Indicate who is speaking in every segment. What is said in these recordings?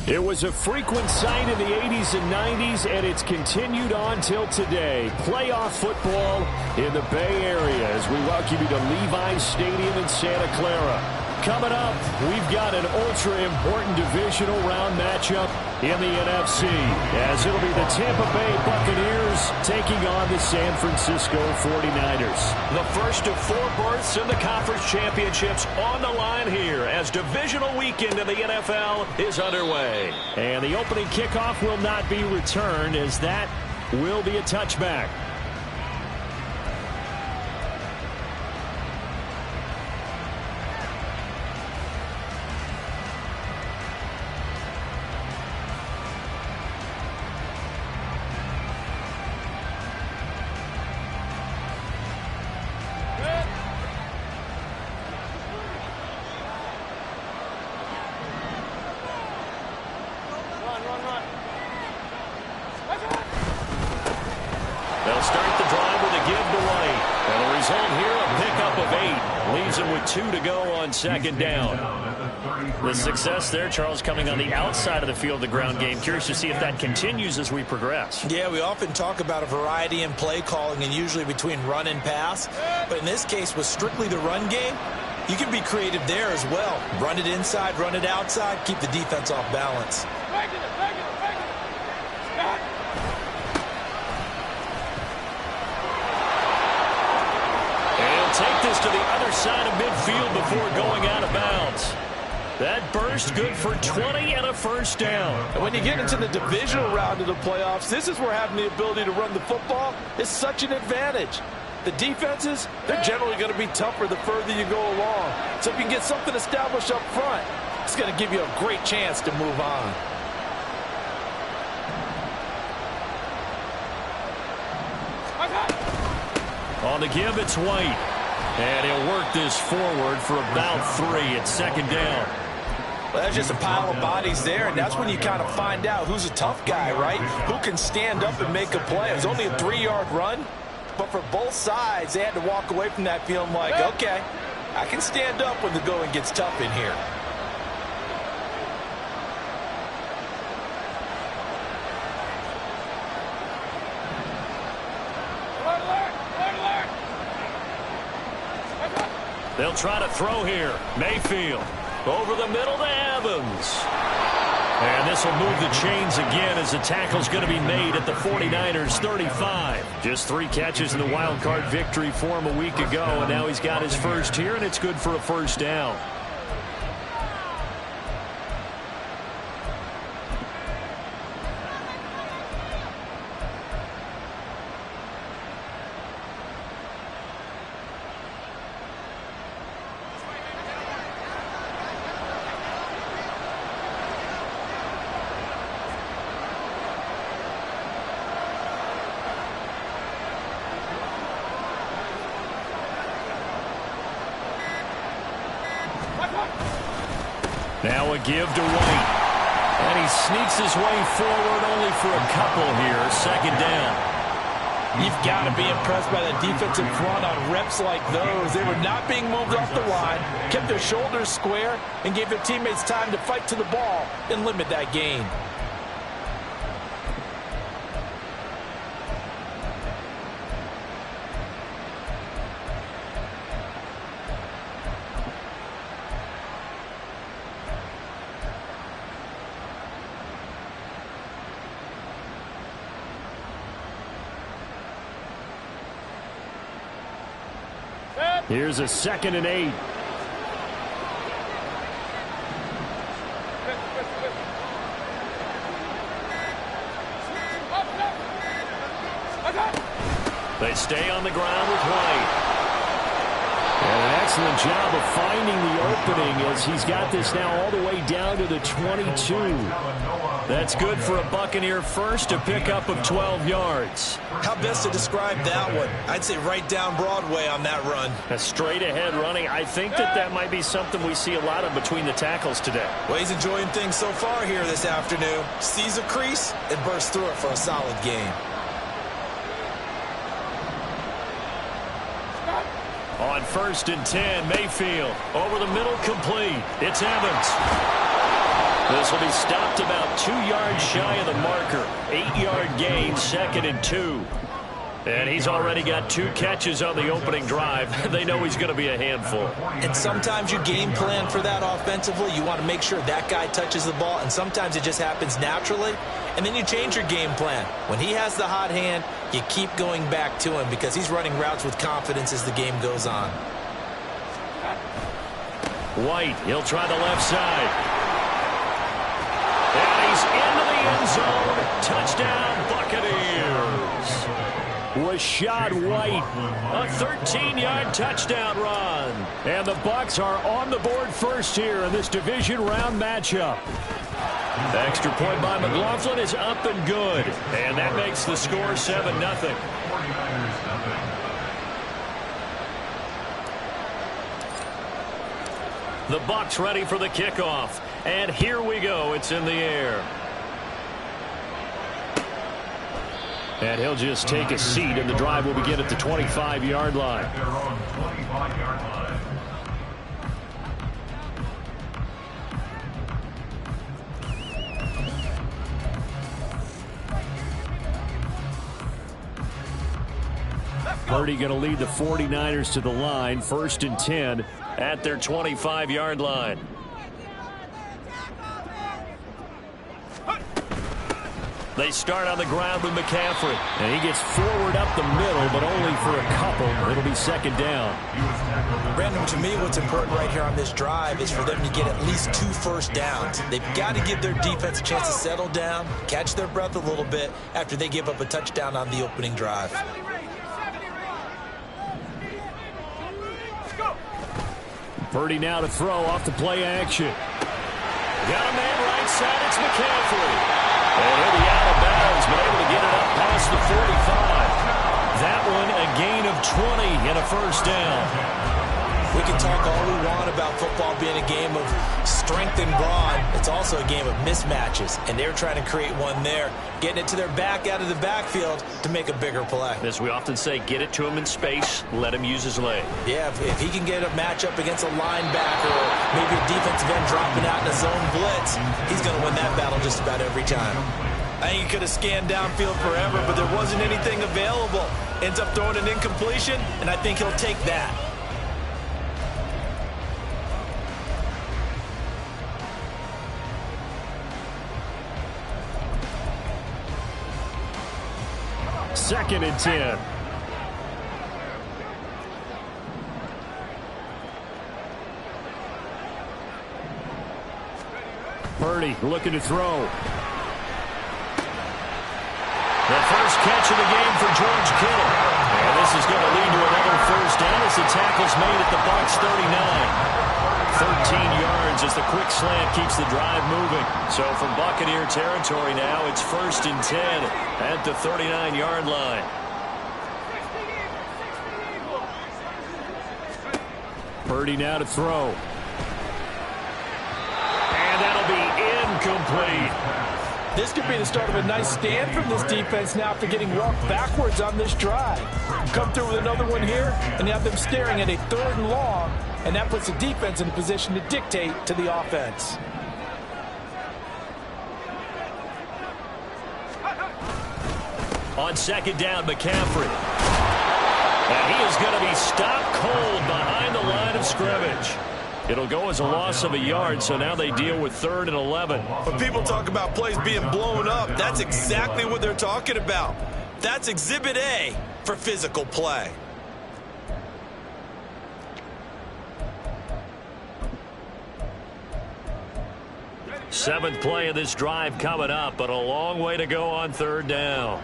Speaker 1: It was a frequent sight in the 80s and 90s, and it's continued on till today. Playoff football in the Bay Area as we welcome you to Levi's Stadium in Santa Clara. Coming up, we've got an ultra-important divisional round matchup in the NFC, as it'll be the Tampa Bay Buccaneers taking on the San Francisco 49ers. The first of 4 berths in the conference championships on the line here as divisional weekend in the NFL is underway. And the opening kickoff will not be returned, as that will be a touchback. They'll start the drive with a give to White. And the result here, a pickup of 8. Leaves them with 2 to go on second down. The success there, Charles, coming on the outside of the field, the ground game. Curious to see if that continues as we progress.
Speaker 2: Yeah, we often talk about a variety in play calling and usually between run and pass. But in this case, with strictly the run game, you can be creative there as well. Run it inside, run it outside, keep the defense off balance.
Speaker 1: Take this to the other side of midfield before going out of bounds. That burst good for 20 and a first down.
Speaker 3: And when you get into the divisional round of the playoffs, this is where having the ability to run the football is such an advantage. The defenses, they're generally going to be tougher the further you go along. So if you can get something established up front, it's going to give you a great chance to move on.
Speaker 1: On the give, it's White. And he'll work this forward for about 3 at second down.
Speaker 2: Well, that's just a pile of bodies there, and that's when you kind of find out who's a tough guy, right? Who can stand up and make a play. It was only a 3-yard run, but for both sides, they had to walk away from that feeling like, okay, I can stand up when the going gets tough in here.
Speaker 1: They'll try to throw here. Mayfield over the middle to Evans. And this will move the chains again as the tackle's going to be made at the 49ers 35. Just 3 catches in the wild card victory for him a week ago, and now he's got his first here, and it's good for a first down. Now a give to White. And he sneaks his way forward only for a couple here. Second down.
Speaker 3: You've got to be impressed by the defensive front on reps like those. They were not being moved off the line, kept their shoulders square, and gave their teammates time to fight to the ball and limit that gain.
Speaker 1: Here's a 2nd and 8. They stay on the ground with White. And an excellent job of finding the opening as he's got this now all the way down to the 22. That's good for a Buccaneer first, a pickup of 12 yards.
Speaker 2: How best to describe that one? I'd say right down Broadway on that run.
Speaker 1: A straight ahead running. I think that might be something we see a lot of between the tackles today.
Speaker 2: Well, he's enjoying things so far here this afternoon. Sees a crease and bursts through it for a solid gain.
Speaker 1: On 1st and 10, Mayfield over the middle, complete. It's Evans. This will be stopped about 2 yards shy of the marker. 8-yard gain, 2nd and 2. And he's already got 2 catches on the opening drive. They know he's going to be a handful.
Speaker 2: And sometimes you game plan for that offensively. You want to make sure that guy touches the ball, and sometimes it just happens naturally. And then you change your game plan. When he has the hot hand, you keep going back to him because he's running routes with confidence as the game goes on.
Speaker 1: White, he'll try the left side. And he's into the end zone. Touchdown, Buccaneers. Rashad White, a 13-yard touchdown run. And the Bucs are on the board first here in this division round matchup. Extra point by McLaughlin is up and good. And that makes the score 7-0. The Bucs ready for the kickoff. And here we go. It's in the air. And he'll just take a seat, and the drive will begin at the 25-yard line. Purdy going to lead the 49ers to the line. 1st and 10 at their 25-yard line. They start on the ground with McCaffrey. And he gets forward up the middle, but only for a couple. It'll be 2nd down.
Speaker 2: Brandon, to me, what's important right here on this drive is for them to get at least 2 first downs. They've got to give their defense a chance to settle down, catch their breath a little bit after they give up a touchdown on the opening drive.
Speaker 1: Purdy now to throw off the play action. Got a man right side. It's McCaffrey. And he'll be out of bounds, but able to get it up past the 45. That one a gain of 20 and a first down.
Speaker 2: We can talk all we want about football being a game of strength and brawn. It's also a game of mismatches, and they're trying to create one there, getting it to their back out of the backfield to make a bigger play.
Speaker 1: As we often say, get it to him in space, let him use his leg.
Speaker 2: Yeah, if he can get a matchup against a linebacker or maybe a defensive end dropping out in a zone blitz, he's going to win that battle just about every time. I think he could have scanned downfield forever, but there wasn't anything available. Ends up throwing an incompletion, and I think he'll take that.
Speaker 1: Second and 10. Purdy looking to throw. The first catch of the game for George Kittle. And this is going to lead to another first down as the tackle's made at the Bucs 39. 13 yards as the quick slant keeps the drive moving. So from Buccaneer territory now, it's 1st and 10 at the 39-yard line. Purdy now to throw. And that'll be incomplete.
Speaker 3: This could be the start of a nice stand from this defense now after getting walked backwards on this drive. Come through with another one here, and you have them staring at a 3rd and long, and that puts the defense in a position to dictate to the offense.
Speaker 1: On 2nd down, McCaffrey. And he is going to be stopped cold behind the line of scrimmage. It'll go as a loss of a yard, so now they deal with 3rd and 11.
Speaker 2: When people talk about plays being blown up, that's exactly what they're talking about. That's Exhibit A for physical play.
Speaker 1: Seventh play of this drive coming up, but a long way to go on third down.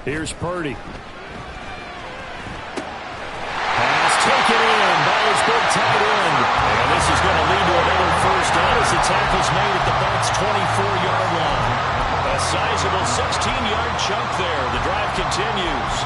Speaker 1: Here's Purdy. Pass taken in by his big tight end. And this is going to lead to another first down as the tackle's made at the Bucs' 24-yard line. A sizable 16-yard chunk there. The drive continues.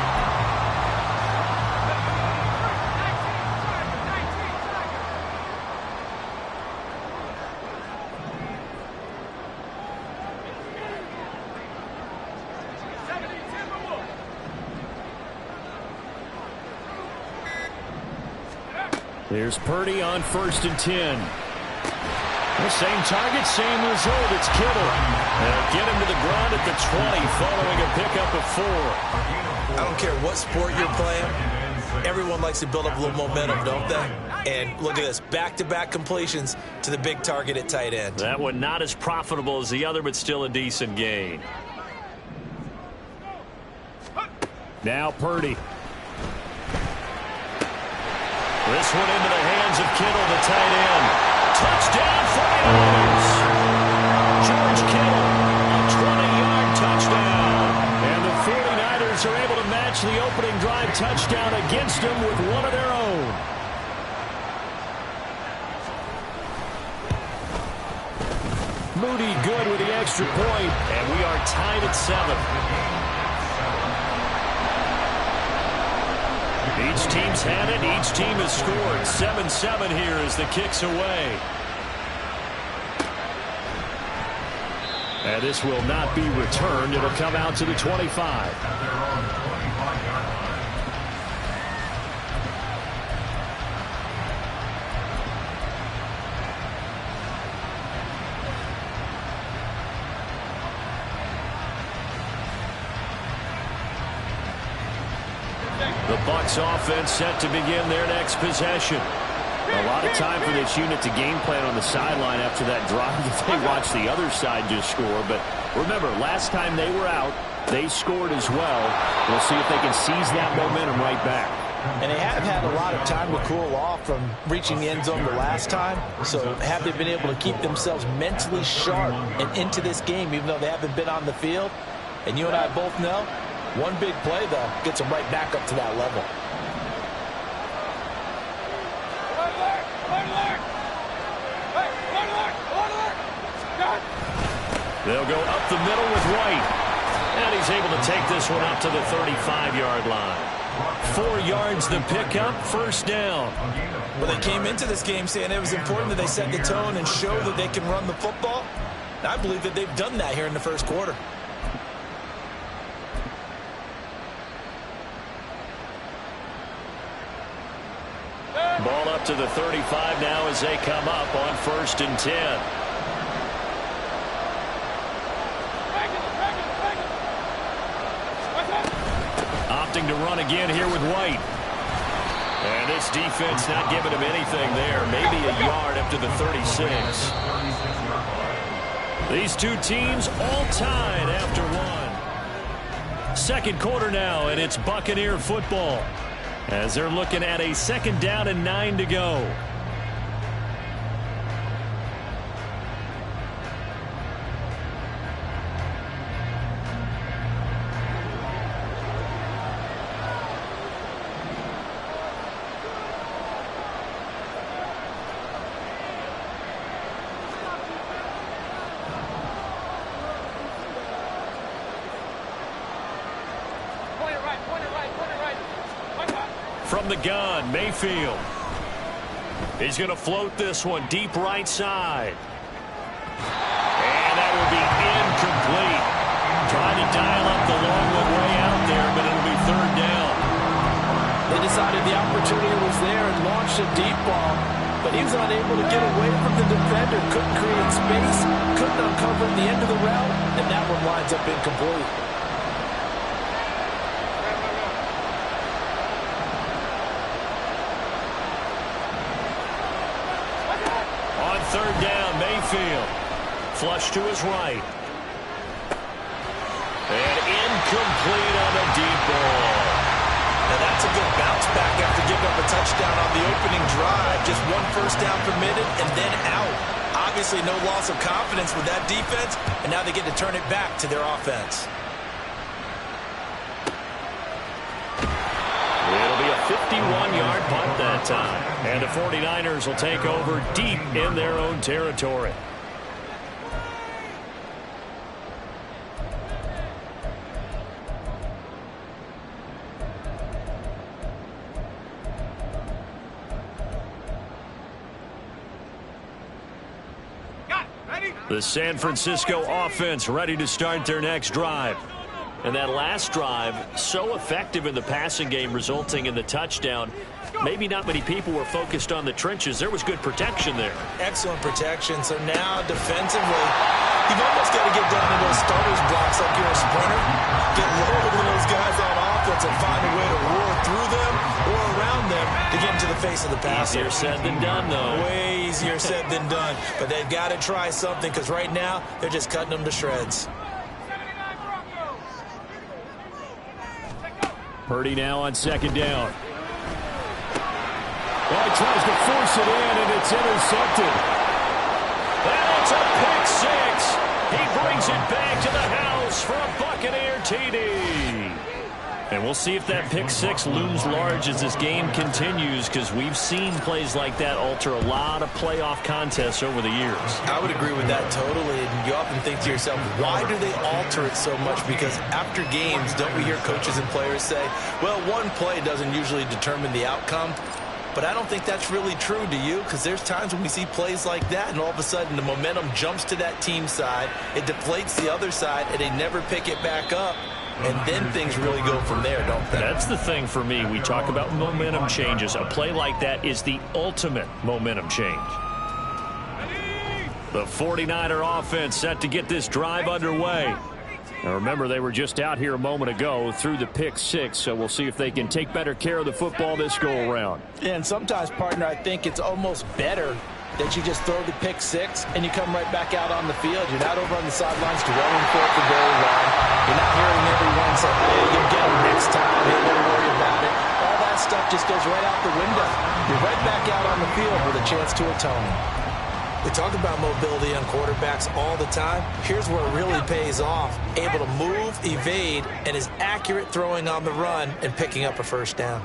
Speaker 1: Here's Purdy on 1st and 10. The same target, same result. It's Kittle. They'll get him to the ground at the 20 following a pickup of 4.
Speaker 2: I don't care what sport you're playing. Everyone likes to build up a little momentum, don't they? And look at this, back-to-back completions to the big target at tight end.
Speaker 1: That one not as profitable as the other, but still a decent gain. Now Purdy. This one into the hands of Kittle, the tight end. Touchdown 49ers. George Kittle, a 20-yard touchdown. And the 49ers are able to match the opening drive touchdown against them with one of their own. Moody good with the extra point, and we are tied at 7. Each team's had it. Each team has scored. 7-7 here as the kick's away. And this will not be returned. It'll come out to the 25. The Bucs offense set to begin their next possession. A lot of time for this unit to game plan on the sideline after that drive if they watch the other side just score. But remember, last time they were out, they scored as well. We'll see if they can seize that momentum right back.
Speaker 3: And they have had a lot of time to cool off from reaching the end zone the last time. So have they been able to keep themselves mentally sharp and into this game, even though they haven't been on the field? And you and I both know, one big play, though, gets them right back up to that level.
Speaker 1: They'll go up the middle with White. And he's able to take this one up to the 35-yard line. 4 yards the pickup, first down.
Speaker 2: Well, they came into this game saying it was important that they set the tone and show that they can run the football. I believe that they've done that here in the first quarter.
Speaker 1: Ball up to the 35 now as they come up on 1st and 10. Opting to run again here with White. And this defense not giving him anything there. Maybe a yard up to the 36. These two teams all tied after one. Second quarter now, and it's Buccaneer football, as they're looking at a 2nd down and 9 to go. From the gun, Mayfield. He's going to float this one deep right side. And that will be incomplete. Trying to dial up the long one way out there, but it'll be 3rd down.
Speaker 3: They decided the opportunity was there and launched a deep ball, but he was unable to get away from the defender, couldn't create space, couldn't uncover the end of the route, and that one winds up incomplete.
Speaker 1: On 3rd down, Mayfield. Flush to his right. And incomplete on the deep ball.
Speaker 2: Now that's a good bounce back after giving pick up a touchdown on the opening drive. Just one first down permitted and then out. Obviously no loss of confidence with that defense, and now they get to turn it back to their offense.
Speaker 1: It'll be a 51-yard punt that time. And the 49ers will take over deep in their own territory. The San Francisco offense ready to start their next drive. And that last drive, so effective in the passing game, resulting in the touchdown. Maybe not many people were focused on the trenches. There was good protection there.
Speaker 2: Excellent protection. So now defensively, you've almost got to get down to those starters blocks like you're a sprinter. Get loaded with those guys on offense and find a way to roar through them or around them to get into the face of the passer.
Speaker 1: Easier said than done, though.
Speaker 2: Way easier said than done. But they've got to try something because right now they're just cutting them to shreds.
Speaker 1: Purdy now on second down. Well, he tries to force it in, and it's intercepted. And it's a pick six. He brings it back to the house for a Buccaneer TD. And we'll see if that pick six looms large as this game continues, because we've seen plays like that alter a lot of playoff contests over the years.
Speaker 2: I would agree with that totally. And you often think to yourself, why do they alter it so much? Because after games, don't we hear coaches and players say, well, one play doesn't usually determine the outcome. But I don't think that's really true, do you? Because there's times when we see plays like that, and all of a sudden the momentum jumps to that team side. It deflates the other side, and they never pick it back up. And then things really go from there, don't they?
Speaker 1: That's the thing for me. We talk about momentum changes. A play like that is the ultimate momentum change. The 49er offense set to get this drive underway. Now remember, they were just out here a moment ago through the pick six, so we'll see if they can take better care of the football this go-around.
Speaker 3: And sometimes, partner, I think it's almost better that you just throw the pick six and you come right back out on the field. You're not over on the sidelines dwelling for it for very long. You're not hearing everyone say, hey, you'll get them next time. Hey, don't worry about it. All that stuff just goes right out the window. You're right back out on the field with a chance to atone.
Speaker 2: We talk about mobility on quarterbacks all the time. Here's where it really pays off. Able to move, evade, and is accurate throwing on the run and picking up a first down.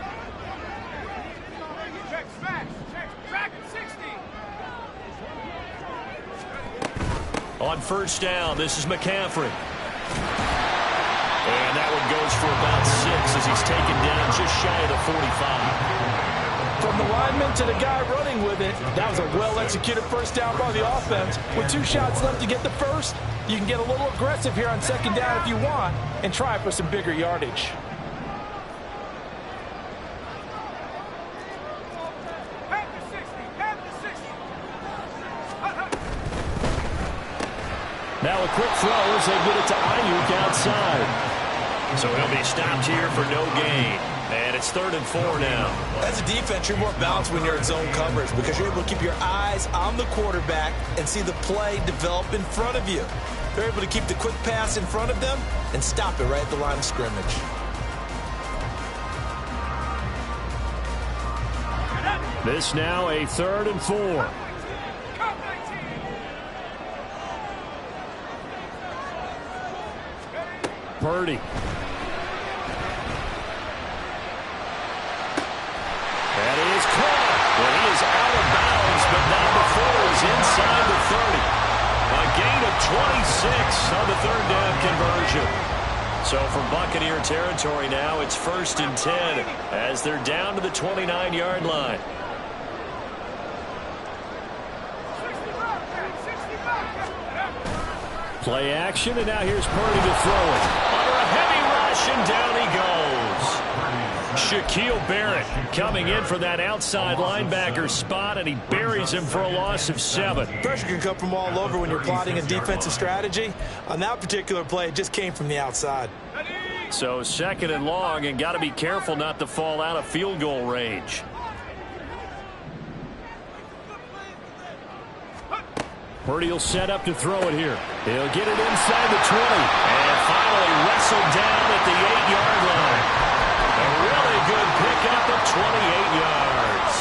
Speaker 1: On first down, this is McCaffrey. And that one goes for about 6 as he's taken down just shy of the 45.
Speaker 3: From the lineman to the guy running with it, that was a well-executed first down by the offense. With 2 shots left to get the first, you can get a little aggressive here on second down if you want and try for some bigger yardage.
Speaker 1: Now a quick throw as they get it to Ayuk outside. So he'll be stopped here for no gain. And it's 3rd and 4 now.
Speaker 2: As a defense, you're more balanced when you're in zone coverage because you're able to keep your eyes on the quarterback and see the play develop in front of you. They're able to keep the quick pass in front of them and stop it right at the line of scrimmage.
Speaker 1: This now a 3rd and 4. Purdy. That is caught. Well, he is out of bounds, but not before he's inside the 30. A gain of 26 on the 3rd down conversion. So from Buccaneer territory now, it's 1st and 10 as they're down to the 29-yard line. Play action, and now here's Purdy to throw it. Under a heavy rush, and down he goes. Shaquille Barrett coming in for that outside linebacker spot, and he buries him for a loss of 7.
Speaker 2: Pressure can come from all over when you're plotting a defensive strategy. On that particular play, it just came from the outside.
Speaker 1: So 2nd and long, and got to be careful not to fall out of field goal range. Purdy will set up to throw it here. He'll get it inside the 20. And finally wrestled down at the 8-yard line. A really good pick up at 28 yards.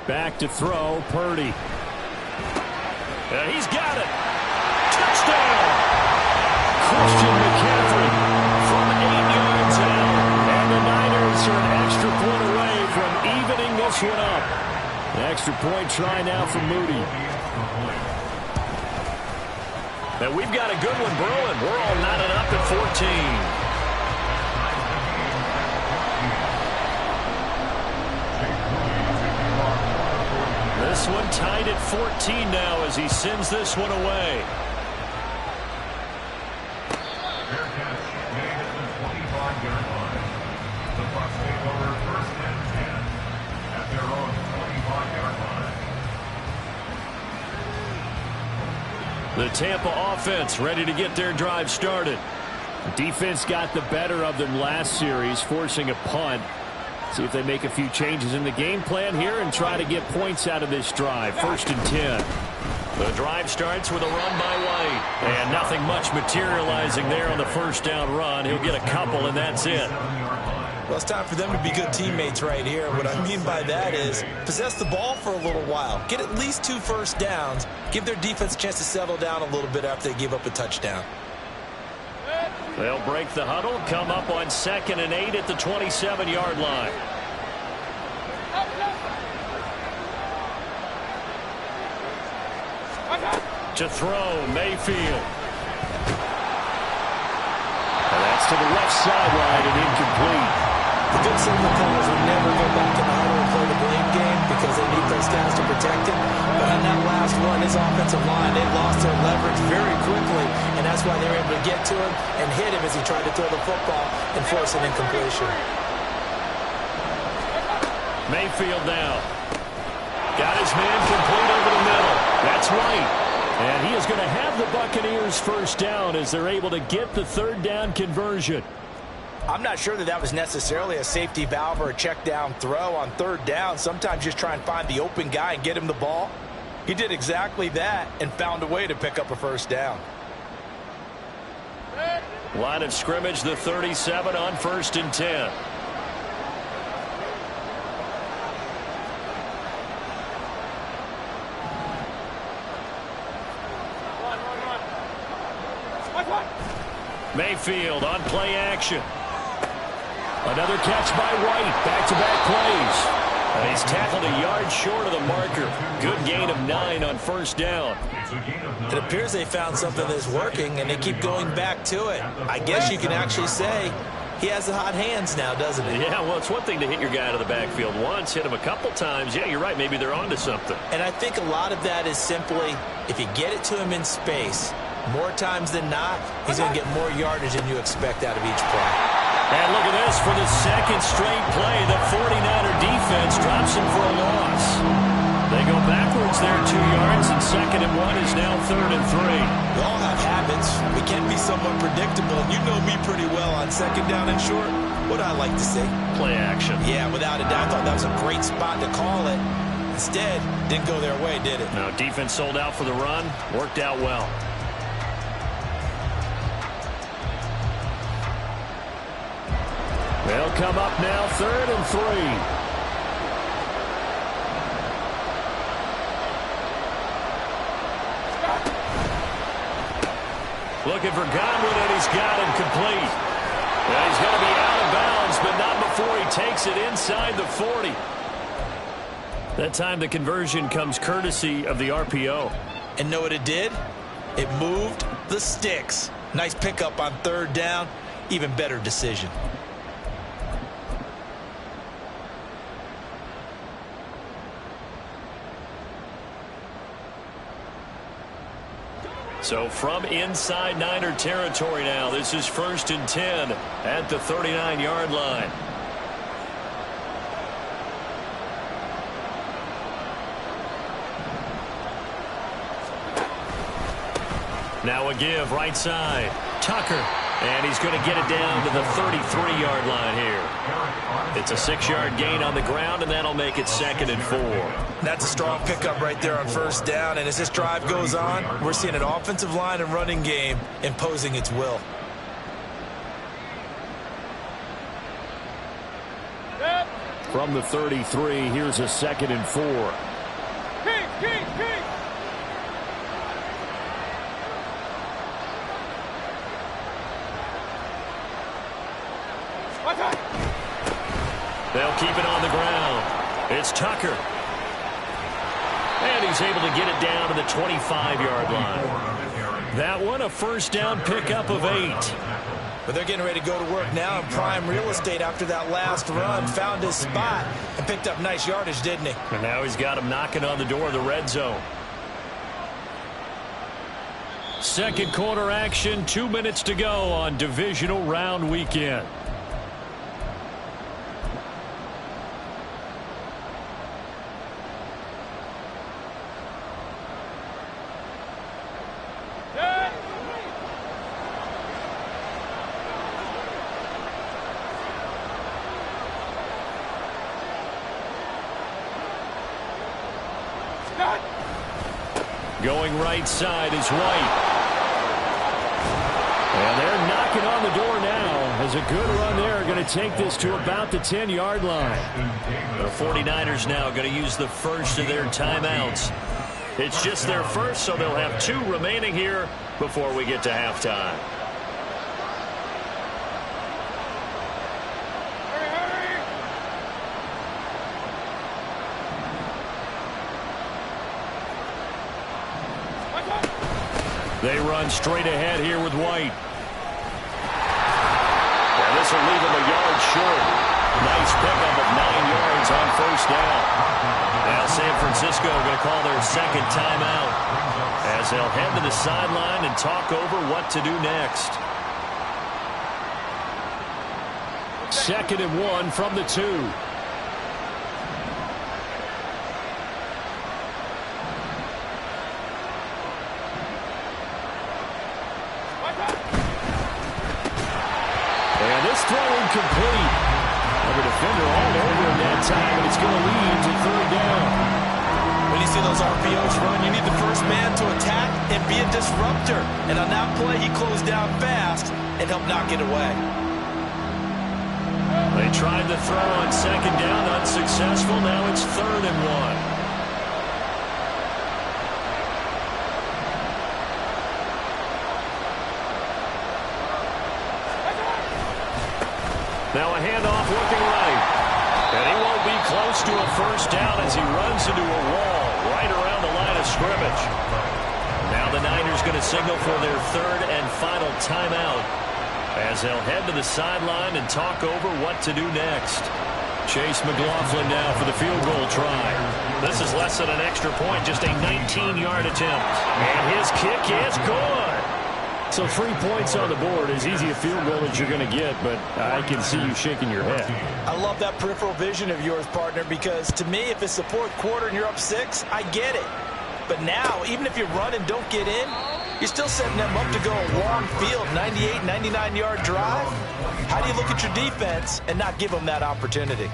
Speaker 1: Back to throw, Purdy. He's got it. Touchdown! Christian McCaffrey from 8 yards out. And the Niners are an extra point away from evening this one up. An extra point try now for Moody. And we've got a good one brewing. We're all knotted up at 14. This one tied at 14 now as he sends this one away. The Tampa offense ready to get their drive started. Defense got the better of them last series, forcing a punt. See if they make a few changes in the game plan here and try to get points out of this drive. 1st and 10. The drive starts with a run by White. And nothing much materializing there on the first down run. He'll get a couple, and that's it.
Speaker 2: Well, it's time for them to be good teammates right here. What I mean by that is possess the ball for a little while. Get at least 2 first downs. Give their defense a chance to settle down a little bit after they give up a touchdown.
Speaker 1: They'll break the huddle, come up on 2nd and 8 at the 27-yard line. To throw, Mayfield. And that's to the left sideline and incomplete.
Speaker 2: The good signal callers will never go back in the huddle and play the blame game because they need those guys to protect him. But on that last one, his offensive line, they lost their leverage very quickly, and that's why they were able to get to him and hit him as he tried to throw the football and force an incompletion.
Speaker 1: Mayfield now. Got his man complete over the middle. That's White. And he is going to have the Buccaneers first down as they're able to get the 3rd down conversion.
Speaker 2: I'm not sure that was necessarily a safety valve or a check down throw on 3rd down. Sometimes just try and find the open guy and get him the ball. He did exactly that and found a way to pick up a first down.
Speaker 1: Line of scrimmage, the 37 on 1st and 10. Mayfield on play action. Another catch by White. Back-to-back plays. And he's tackled a yard short of the marker. Good gain of 9 on 1st down.
Speaker 2: It appears they found something that's working, and they keep going back to it. I guess you can actually say he has the hot hands now, doesn't he?
Speaker 1: Yeah, well, it's one thing to hit your guy out of the backfield once, hit him a couple times. Yeah, you're right. Maybe they're onto something.
Speaker 2: And I think a lot of that is simply if you get it to him in space, more times than not, he's going to get more yardage than you expect out of each play.
Speaker 1: And look at this. For the 2nd straight play, the 49er defense drops him for a loss. They go backwards there 2 yards, and 2nd and 1 is now 3rd and 3.
Speaker 2: We all have habits. We can be somewhat predictable, and you know me pretty well on 2nd down and short. What I like to see?
Speaker 1: Play action.
Speaker 2: Yeah, without a doubt. I thought that was a great spot to call it. Instead, didn't go their way, did it?
Speaker 1: No, defense sold out for the run. Worked out well. They'll come up now 3rd and 3. Looking for Godwin, and he's got him complete. And he's going to be out of bounds, but not before he takes it inside the 40. That time the conversion comes courtesy of the RPO.
Speaker 2: And know what it did? It moved the sticks. Nice pickup on 3rd down. Even better decision.
Speaker 1: So from inside Niner territory now, this is 1st and 10 at the 39-yard line. Now a give right side. Tucker And he's going to get it down to the 33-yard line here. It's a 6-yard gain on the ground, and that'll make it 2nd and 4.
Speaker 2: That's a strong pickup right there on 1st down. And as this drive goes on, we're seeing an offensive line and running game imposing its will.
Speaker 1: From the 33, here's a 2nd and 4. They'll keep it on the ground. It's Tucker. And he's able to get it down to the 25-yard line. That one, a 1st down pickup of 8.
Speaker 2: But they're getting ready to go to work now in prime real estate after that last run. Found his spot and picked up nice yardage, didn't he?
Speaker 1: And now he's got him knocking on the door of the red zone. 2nd quarter action, 2 minutes to go on divisional round weekend. Going right side is White. And they're knocking on the door now. As a good run there, going to take this to about the 10-yard line. The 49ers now going to use the first of their timeouts. It's just their first, so they'll have 2 remaining here before we get to halftime. They run straight ahead here with White. And this will leave him a yard short. Nice pickup of 9 yards on 1st down. Now San Francisco going to call their 2nd timeout as they'll head to the sideline and talk over what to do next. 2nd and 1 from the 2. Complete. The defender all over him that time, and it's going to lead to 3rd down.
Speaker 2: When you see those RPOs run, you need the first man to attack and be a disruptor. And on that play, he closed down fast and helped knock it away.
Speaker 1: They tried to throw on 2nd down, unsuccessful. Now it's 3rd and 1. Now a handoff looking right. And he won't be close to a 1st down as he runs into a wall right around the line of scrimmage. Now the Niners going to signal for their 3rd and final timeout as they'll head to the sideline and talk over what to do next. Chase McLaughlin now for the field goal try. This is less than an extra point, just a 19-yard attempt. And his kick is good. So 3 points on the board, as easy a field goal as you're going to get, but I can see you shaking your head.
Speaker 2: I love that peripheral vision of yours, partner, because to me, if it's the 4th quarter and you're up 6, I get it. But now, even if you run and don't get in, you're still setting them up to go a long field, 98, 99-yard drive. How do you look at your defense and not give them that opportunity?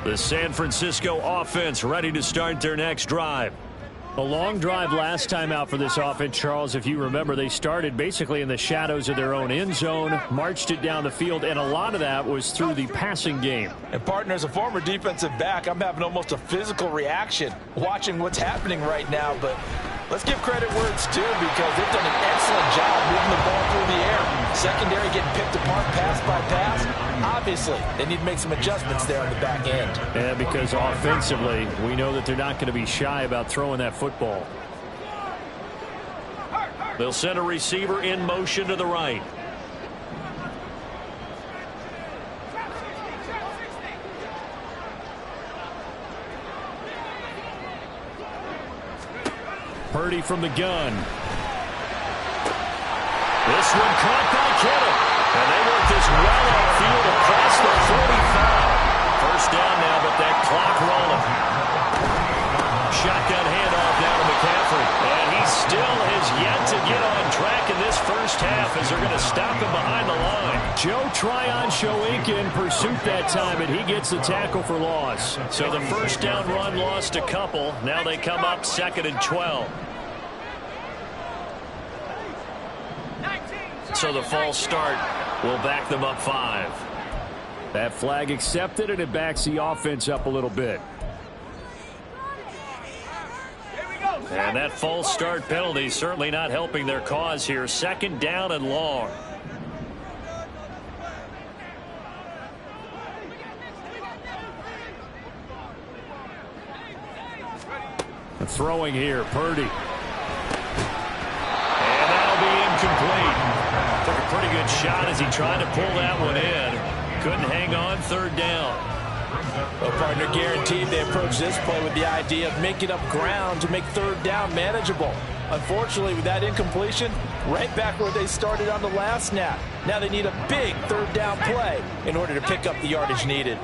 Speaker 1: The San Francisco offense ready to start their next drive. A long drive last time out for this offense, Charles. If you remember, they started basically in the shadows of their own end zone, marched it down the field, and a lot of that was through the passing game.
Speaker 2: And, partner, as a former defensive back, I'm having almost a physical reaction watching what's happening right now. But let's give credit where it's due, because they've done an excellent job moving the ball through the air. Secondary getting picked apart pass by pass. Obviously, they need to make some adjustments there on the back end.
Speaker 1: Yeah, because offensively, we know that they're not going to be shy about throwing that football. They'll send a receiver in motion to the right. Purdy from the gun. This one caught by Kittle. And they work this well upfield across the 45. First down now, but that clock rolling. Shotgun handoff down to McCaffrey. And he still has yet to get on track in this first half as they're going to stop him behind the line. Joe Tryon-Shoyinka in pursuit that time, and he gets the tackle for loss. So the first down run lost a couple. Now they come up 2nd and 12. So the false start will back them up 5. That flag accepted, and it backs the offense up a little bit. And that false start penalty certainly not helping their cause here. 2nd down and long. Throwing here, Purdy. And that'll be incomplete. Took a pretty good shot as he tried to pull that one in. Couldn't hang on. 3rd down.
Speaker 2: Well, partner, guaranteed they approach this play with the idea of making up ground to make 3rd down manageable. Unfortunately, with that incompletion, right back where they started on the last snap. Now they need a big 3rd down play in order to pick up the yardage needed.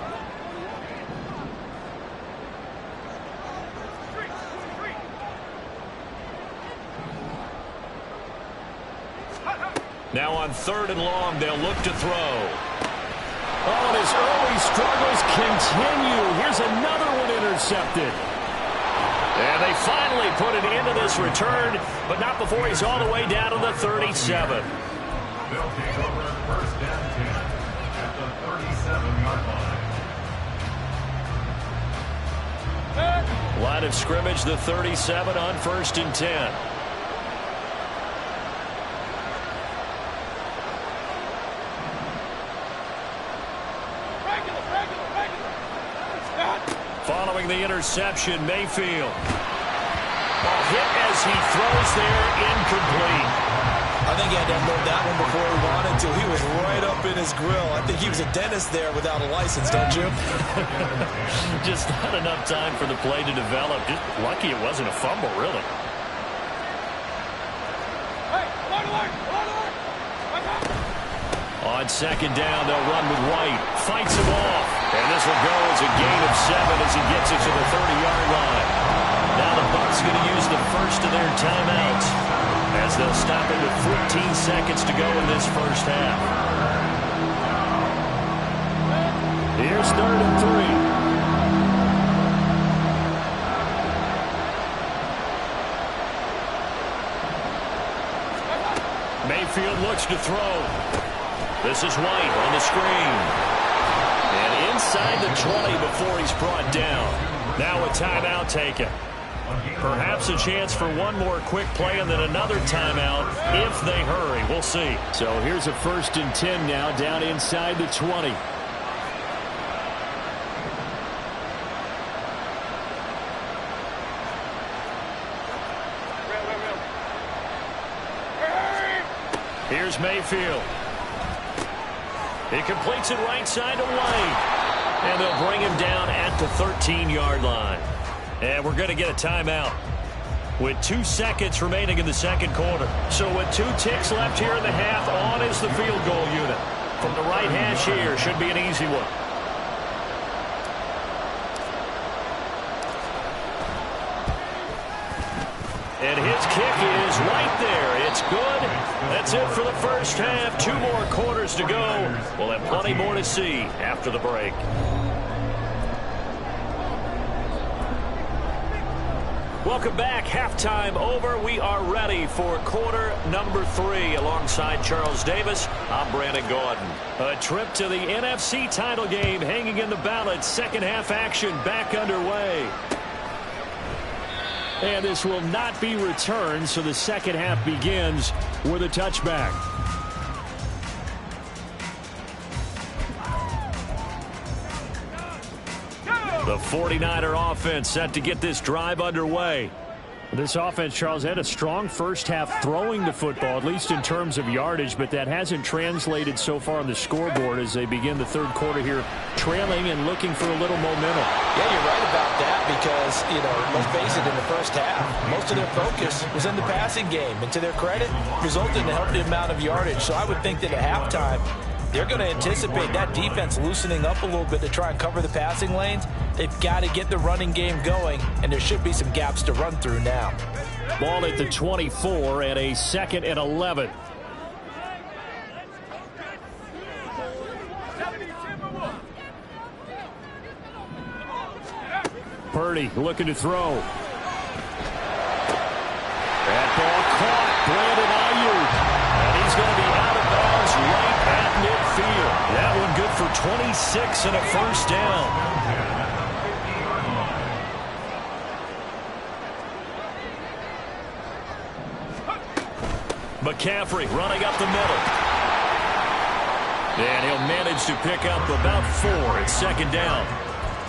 Speaker 1: Now on 3rd and long, they'll look to throw. Oh, and his early struggles continue. Here's another one intercepted. And they finally put an end to this return, but not before he's all the way down to the 37. Line of scrimmage, the 37 on 1st and 10. Following the interception, Mayfield. Ball hit as he throws there, incomplete.
Speaker 2: I think he had to unload that one before he wanted to. He was right up in his grill. I think he was a dentist there without a license, don't you?
Speaker 1: Just not enough time for the play to develop. Just lucky it wasn't a fumble, really. On 2nd down, they'll run with White. Fights him off. And this will go as a gain of 7 as he gets it to the 30-yard line. Now the Bucs going to use the first of their timeouts as they'll stop it with 14 seconds to go in this first half. Here's 3rd and 3. Mayfield looks to throw. This is White on the screen. And inside the 20 before he's brought down. Now a timeout taken. Perhaps a chance for one more quick play and then another timeout if they hurry. We'll see. So here's a 1st and 10 now down inside the 20. Here's Mayfield. He completes it right side to White. And they'll bring him down at the 13-yard line. And we're going to get a timeout with 2 seconds remaining in the 2nd quarter. So with 2 ticks left here in the half, on is the field goal unit. From the right hash here, should be an easy one. And his kick is right there. It's good. That's it for the first half. 2 more quarters to go. We'll have plenty more to see after the break. Welcome back. Halftime over. We are ready for quarter number 3. Alongside Charles Davis, I'm Brandon Gordon. A trip to the NFC title game hanging in the balance. Second half action back underway. And this will not be returned, so the second half begins with a touchback. The 49er offense set to get this drive underway. This offense, Charles, had a strong first half throwing the football, at least in terms of yardage, but that hasn't translated so far on the scoreboard as they begin the third quarter here, trailing and looking for a little momentum.
Speaker 2: Yeah, you're right about that because, let's face it, in the first half, most of their focus was in the passing game. And to their credit, resulted in a healthy amount of yardage. So I would think that at halftime, they're going to anticipate that defense loosening up a little bit to try and cover the passing lanes. They've got to get the running game going, and there should be some gaps to run through now.
Speaker 1: Ball at the 24 and a 2nd and 11. Purdy looking to throw. That ball caught. Brandon Ayuk. And he's going to be out of bounds right at midfield. That one good for 26 and a first down. McCaffrey running up the middle. And he'll manage to pick up about 4 at 2nd down.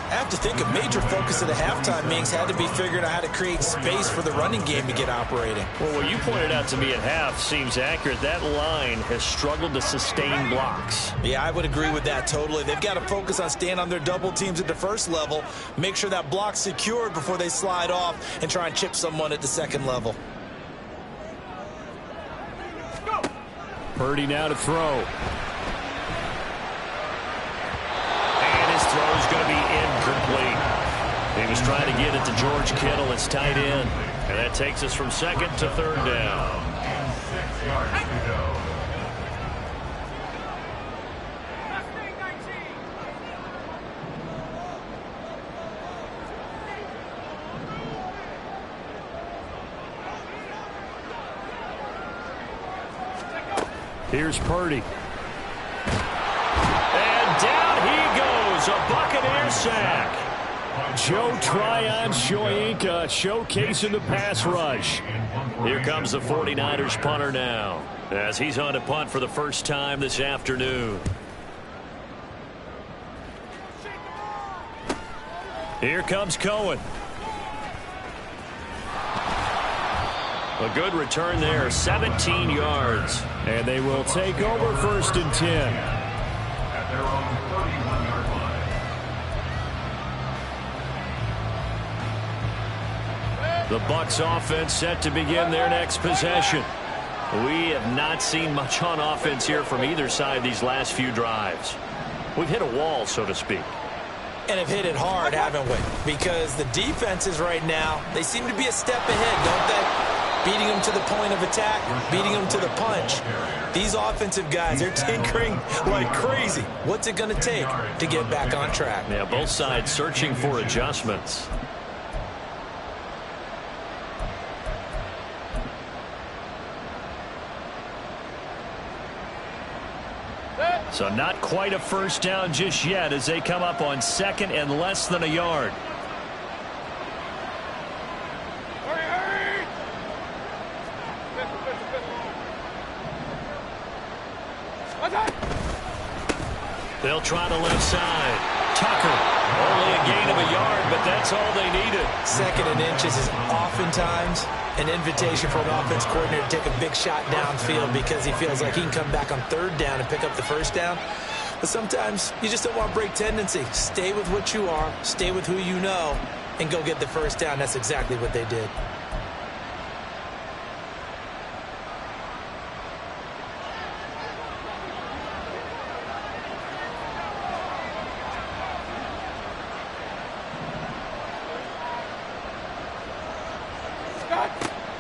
Speaker 2: I have to think a major focus of the halftime meetings had to be figuring out how to create space for the running game to get operating.
Speaker 1: Well, what you pointed out to me at half seems accurate. That line has struggled to sustain blocks.
Speaker 2: Yeah, I would agree with that totally. They've got to focus on staying on their double teams at the first level, make sure that block's secured before they slide off and try and chip someone at the second level.
Speaker 1: Purdy now to throw. And his throw is going to be incomplete. He was trying to get it to George Kittle. It's tight end. And that takes us from 2nd to 3rd down. Here's Purdy. And down he goes. A Buccaneer sack. Joe Tryon-Shoyinka showcasing the pass rush. Here comes the 49ers punter now as he's on to punt for the first time this afternoon. Here comes Cohen. A good return there, 17 yards. And they will take over 1st and 10.
Speaker 4: At their own 31-yard line.
Speaker 1: The Bucs offense set to begin their next possession. We have not seen much on offense here from either side these last few drives. We've hit a wall, so to speak.
Speaker 2: And have hit it hard, haven't we? Because the defenses right now, they seem to be a step ahead, don't they? Beating them to the point of attack, beating them to the punch. These offensive guys, they're tinkering like crazy. What's it going to take to get back on track?
Speaker 1: Yeah, both sides searching for adjustments. So not quite a first down just yet as they come up on 2nd and less than a yard. They'll try the left side. Tucker, only a gain of a yard, but that's all they needed.
Speaker 2: 2nd and inches is oftentimes an invitation for an offense coordinator to take a big shot downfield because he feels like he can come back on 3rd down and pick up the first down. But sometimes you just don't want to break tendency. Stay with what you are, stay with who you know, and go get the first down. That's exactly what they did.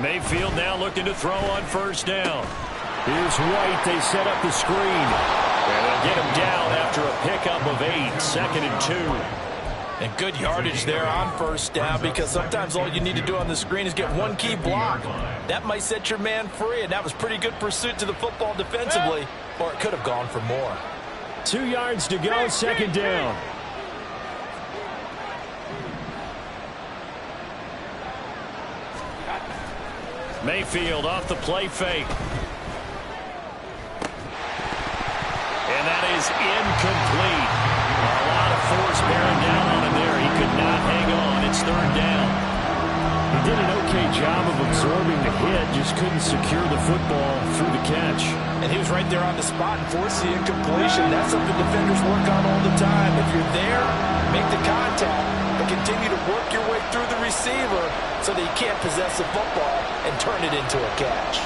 Speaker 1: Mayfield now looking to throw on 1st down. Here's White. They set up the screen. And they'll get him down after a pickup of 8. 2nd and 2.
Speaker 2: And good yardage there on 1st down because sometimes all you need to do on the screen is get one key block. That might set your man free, and that was pretty good pursuit to the football defensively, or it could have gone for more.
Speaker 1: 2 yards to go, 2nd down. Mayfield off the play fake. And that is incomplete. A lot of force bearing down on him there. He could not hang on. It's 3rd down. He did an okay job of absorbing the hit, just couldn't secure the football through the catch.
Speaker 2: And he was right there on the spot and forced the incompletion. That's something defenders work on all the time. If you're there, make the contact, but continue to work your way through the receiver so that he can't possess the football and turn it into a catch.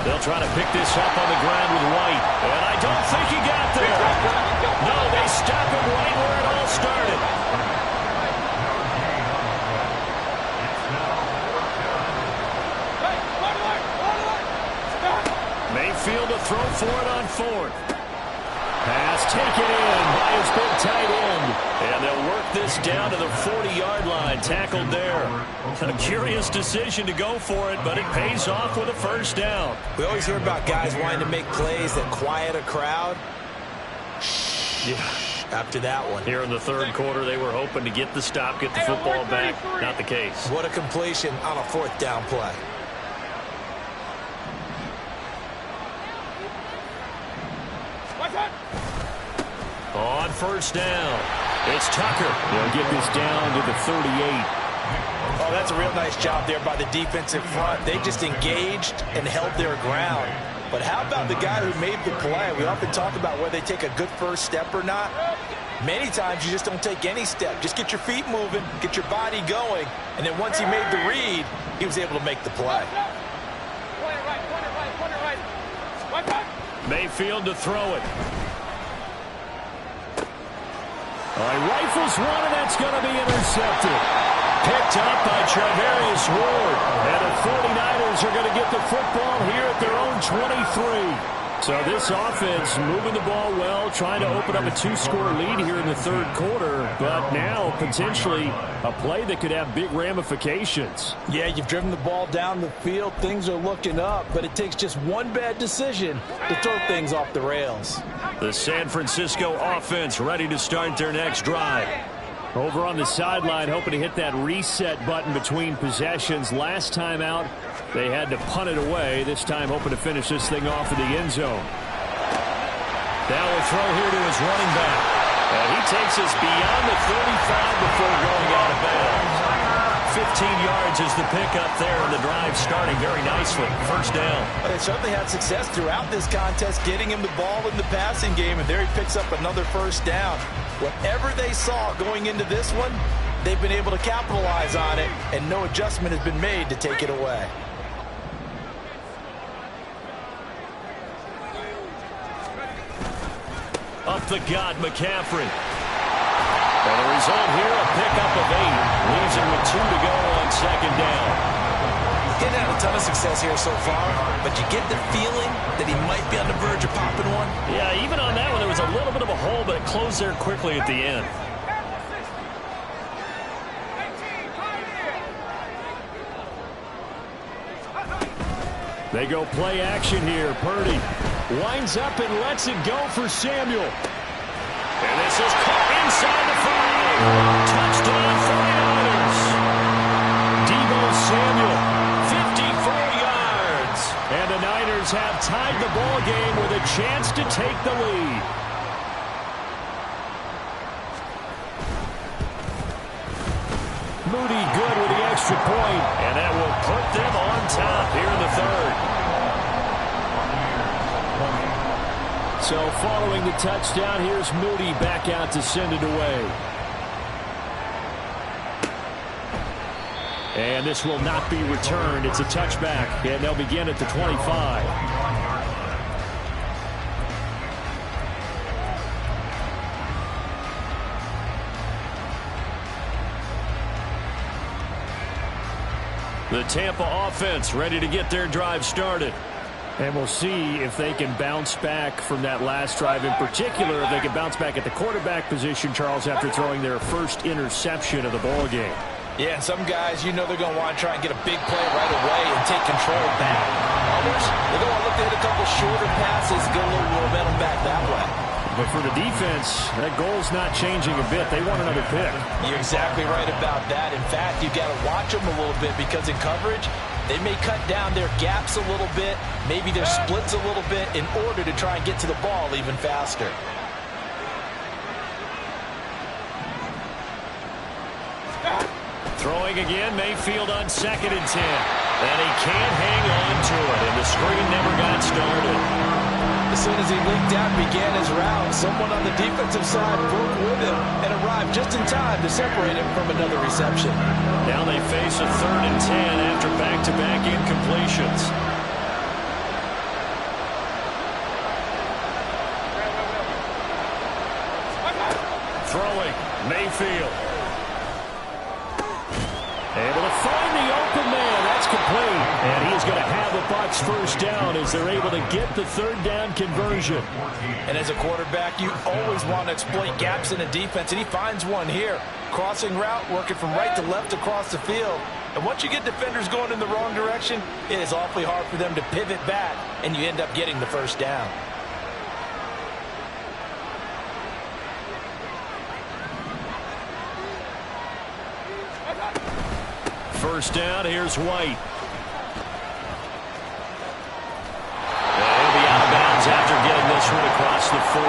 Speaker 1: They'll try to pick this up on the ground with White. And I don't think he got there. No, they stop him right where it all started. Mayfield to throw for it on fourth. Pass taken in by his big tight end. And they'll work this down to the 40-yard line. Tackled there. A curious decision to go for it, but it pays off with a first down.
Speaker 2: We always hear about guys wanting to make plays that quiet a crowd. Yeah. After that one.
Speaker 1: Here in the third quarter, they were hoping to get the stop, get the football back. Not the case.
Speaker 2: What a completion on a fourth down play.
Speaker 1: On first down, it's Tucker. They'll get this down to the 38.
Speaker 2: Oh, that's a real nice job there by the defensive front. They just engaged and held their ground. But how about the guy who made the play? We often talk about whether they take a good first step or not. Many times you just don't take any step. Just get your feet moving, get your body going, and then once he made the read, he was able to make the play.
Speaker 1: Mayfield to throw it. He rifles one, and that's going to be intercepted. Picked up by Charvarius Ward. And the 49ers are going to get the football here at their own 23. So this offense moving the ball well, trying to open up a two-score lead here in the third quarter. But now potentially a play that could have big ramifications.
Speaker 3: Yeah, you've driven the ball down the field. Things are looking up, but it takes just one bad decision to throw things off the rails.
Speaker 1: The San Francisco offense ready to start their next drive. Over on the sideline, hoping to hit that reset button between possessions. Last time out, they had to punt it away. This time hoping to finish this thing off in the end zone. Now will throw here to his running back. And he takes us beyond the 35 before going out of bounds. 15 yards is the pickup there, and the drive starting very nicely. First down.
Speaker 2: They certainly had success throughout this contest, getting him the ball in the passing game, and there he picks up another first down. Whatever they saw going into this one, they've been able to capitalize on it, and no adjustment has been made to take it away.
Speaker 1: Up the gut, McCaffrey. And the result here, a pickup of 8. Leaves it with 2 to go on second down.
Speaker 2: Getting had a ton of success here so far, but you get the feeling that he might be on the verge of popping one.
Speaker 1: Yeah, even on that one, there was a little bit of a hole, but it closed there quickly at the end. They go play action here. Purdy winds up and lets it go for Samuel. And this is caught inside the 5. Touchdown 49ers. Deebo Samuel, 54 yards. And the Niners have tied the ball game with a chance to take the lead. Moody good with the extra point, and that will put them on top here in the third. So following the touchdown, here's Moody back out to send it away. And this will not be returned. It's a touchback, and they'll begin at the 25. The Tampa offense ready to get their drive started. And we'll see if they can bounce back from that last drive. In particular, if they can bounce back at the quarterback position, Charles, after throwing their first interception of the ball game.
Speaker 2: Yeah, and some guys, you know they're going to want to try and get a big play right away and take control back. Others, they're going to look to hit a couple shorter passes, get a little momentum back that way.
Speaker 1: But for the defense, that goal's not changing a bit. They want another pick.
Speaker 2: You're exactly right about that. In fact, you've got to watch them a little bit because in coverage, they may cut down their gaps a little bit, maybe their splits a little bit in order to try and get to the ball even faster.
Speaker 1: Throwing again, Mayfield on 2nd and 10. And he can't hang on to it, and the screen never got started.
Speaker 3: As soon as he leaked out and began his route, someone on the defensive side broke with him and arrived just in time to separate him from another reception.
Speaker 1: Now they face a 3rd and 10 after back-to-back incompletions. Throwing, Mayfield. Able to find the open man. That's complete. And he's going to have a Bucs first down as they're able to get the 3rd down conversion.
Speaker 2: And as a quarterback, you always want to exploit gaps in the defense, and he finds one here. Crossing route, working from right to left across the field. And once you get defenders going in the wrong direction, it is awfully hard for them to pivot back, and you end up getting the first down.
Speaker 1: First down, here's White. And he'll be out of bounds after getting this one across the 40.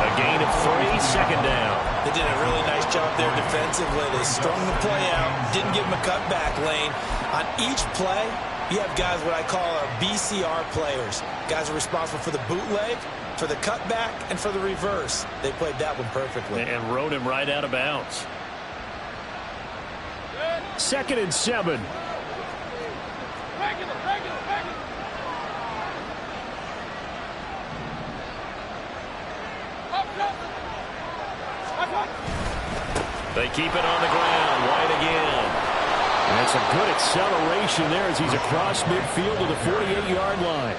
Speaker 1: A gain of 3, 2nd down.
Speaker 2: They did a really nice job there defensively. They strung the play out, didn't give him a cutback lane. On each play, you have guys what I call our BCR players. Guys are responsible for the bootleg, for the cutback, and for the reverse. They played that one perfectly.
Speaker 1: And rode him right out of bounds. 2nd and 7. They keep it on the ground. White again. And it's a good acceleration there as he's across midfield to the 48-yard line.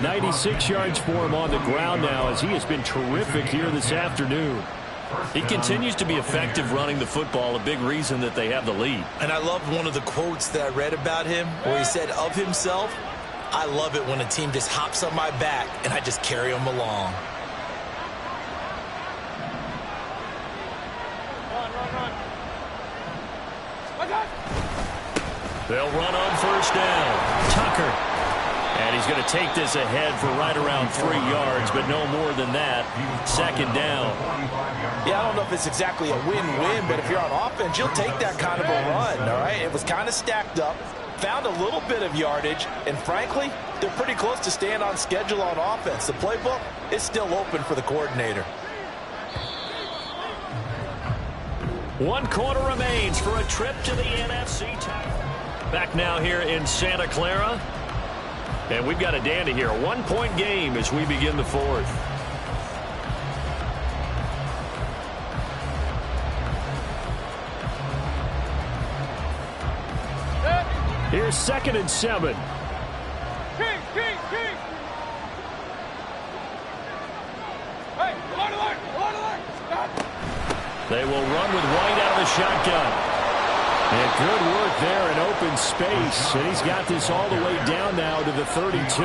Speaker 1: 96 yards for him on the ground now as he has been terrific here this afternoon. He continues to be effective running the football, a big reason that they have the lead.
Speaker 2: And I love one of the quotes that I read about him where he said of himself, "I love it when a team just hops on my back and I just carry them along."
Speaker 1: They'll run on first down. Tucker. And he's going to take this ahead for right around 3 yards, but no more than that. 2nd down.
Speaker 2: Yeah, I don't know if it's exactly a win-win, but if you're on offense, you'll take that kind of a run, all right? It was kind of stacked up, found a little bit of yardage, and frankly, they're pretty close to staying on schedule on offense. The playbook is still open for the coordinator.
Speaker 1: 1 quarter remains for a trip to the NFC title. Back now here in Santa Clara. And we've got a dandy here. A 1-point game as we begin the 4th. Here's 2nd and 7. They will run with White out of the shotgun. And good work there in open space. And he's got this all the way down now to the 32.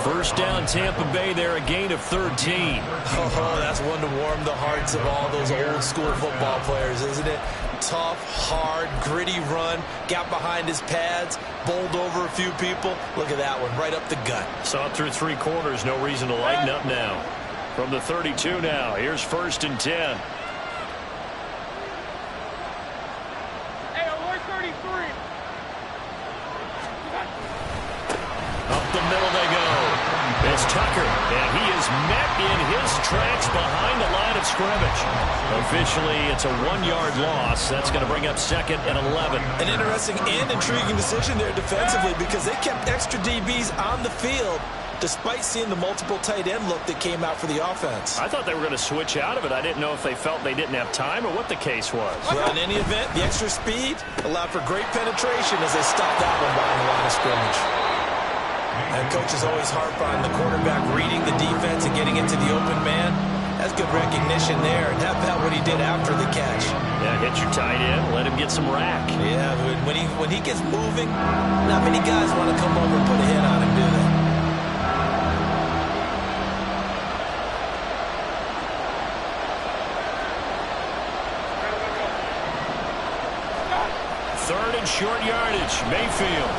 Speaker 1: First down, Tampa Bay there, a gain of 13.
Speaker 2: Oh, that's one to warm the hearts of all those old school football players, isn't it? Tough, hard, gritty run. Got behind his pads, bowled over a few people. Look at that one, right up the gut.
Speaker 1: Saw it through 3 quarters. No reason to lighten up now. From the 32 now, here's 1st and 10. It's Tucker, and he is met in his tracks behind the line of scrimmage. Officially, it's a 1-yard loss. That's going to bring up 2nd and 11.
Speaker 2: An interesting and intriguing decision there defensively because they kept extra DBs on the field despite seeing the multiple tight end look that came out for the offense.
Speaker 1: I thought they were going to switch out of it. I didn't know if they felt they didn't have time or what the case was.
Speaker 2: Well, in any event, the extra speed allowed for great penetration as they stopped that one behind the line of scrimmage. And coaches always harp on the quarterback reading the defense and getting into the open man. That's good recognition there. And how about what he did after the catch?
Speaker 1: Yeah, hit your tight end, let him get some rack.
Speaker 2: Yeah, when he gets moving, not many guys want to come over and put a hit on him, do they?
Speaker 1: Third and short yardage, Mayfield.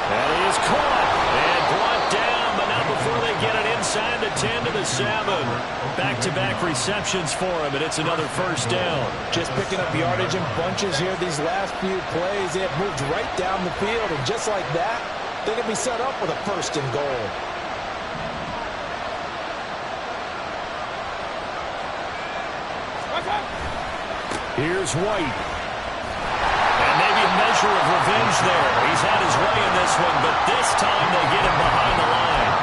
Speaker 1: And he is caught and brought down, but not before they get it inside the 10 to the 7. Back-to-back receptions for him, and it's another first down.
Speaker 3: Just picking up yardage in bunches here these last few plays. They have moved right down the field, and just like that, they can be set up with a first and goal.
Speaker 1: Here's White. And maybe a measure of revenge there. He's had his way in this one, but this time they get him behind the line.